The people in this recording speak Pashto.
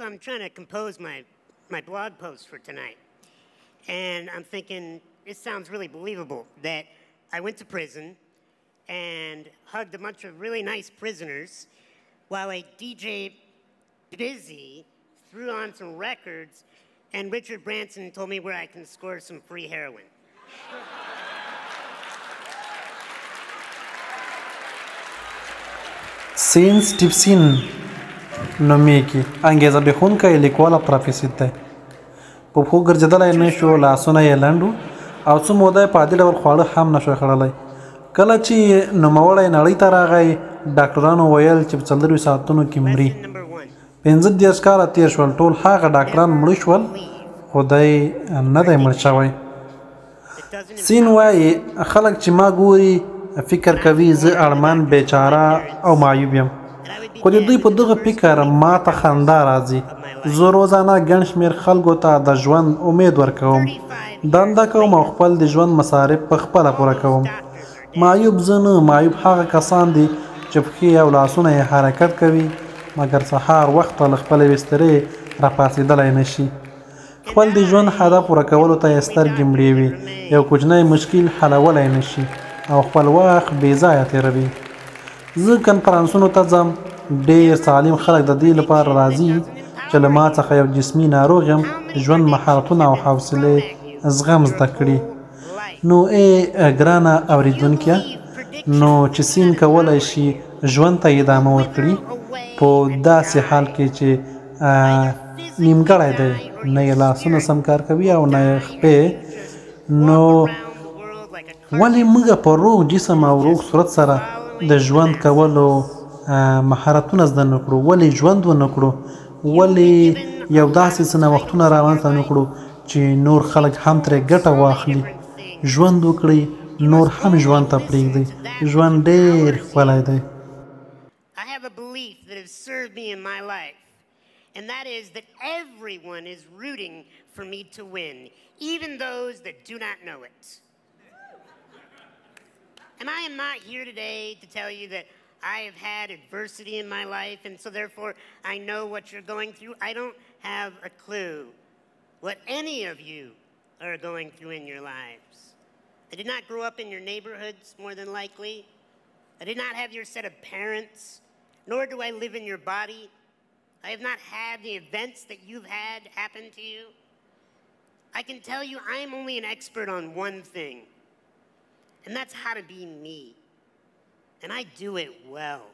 So I'm trying to compose my blog post for tonight. And I'm thinking, it sounds really believable that I went to prison and hugged a bunch of really nice prisoners while a DJ Busy threw on some records and Richard Branson told me where I can score some free heroin. سټېفنسن نومیږي انګیزه بښوونکی ليکوال او تراپېست دی. په پښو ګرځېدلای نه شو، لاسونه یې لنډ وو او څه موده یې په عادي ډول خواړه هم نه شوی خوړلی. کله چې نوموړی نړۍ ته راغی، ډاکترانو ویل چې په 40 ساعتونو کې مري. 15 کاله تېر شول، ټول هغه ډاکتران مړه شول، خو دی نه دی مړ شوی. سین وایي خلک چې ما ګوري فکر کوي زه اړمن، بېچاره او معیوب یم، خو د دوی په دغه فکر ماته خندا راځي. زه روزانه ګڼ شمېر خلکو ته د ژوند امید ورکوم، دنده کوم او خپل د ژوند مصارف په خپله پوره کوم. معیوب زه نه، معیوب هغه کسان دي چې پښې او لاسونه یې حرکت کوي مګر سهار وخته له خپلې بسترې راپاڅېدلی نه شي. خپل د ژوند هدف پوره کولو ته یې سترګې مړې وي، یو کوچنی مشکل حلولی نه شي او خپل وخت بې ځایه تېروي. زه کنفرانسونو ته ځم، ډېر سالم خلک د دې لپاره راځي چې له ما څخه یو جسمي ناروغ یم ژوند مهارتونه او حوصلې زغم زده کړي. نو ګرانه اورېدونکیه، نو چې سین کولی شي ژوند ته ادامه ورکړي په داسې حال کې چې نیمګړی دی، نه یې لاسونه سم کار کوي او نه یې خپې، نو ولې موږ په روغ جسم او روغ صورت سره د ژوند کولو مهارتونه زده نه کړو؟ ولې ژوند ونه کړو؟ ولې یو داسې څه نوښتونه رامنځته نه کړو چې نور خلک هم ترې ګټه واخلي؟ ژوند وکړئ، نور هم ژوند ته پرېږدئ. ژوند ډېر ښکلی دی. I have a belief that has served me in my life, and that is that everyone is rooting for me to win, even those that do not know it. And I am not here today to tell you that I have had adversity in my life, and so therefore I know what you're going through. I don't have a clue what any of you are going through in your lives. I did not grow up in your neighborhoods, more than likely. I did not have your set of parents, nor do I live in your body. I have not had the events that you've had happen to you. I can tell you I am only an expert on one thing, and that's how to be me. And I do it well.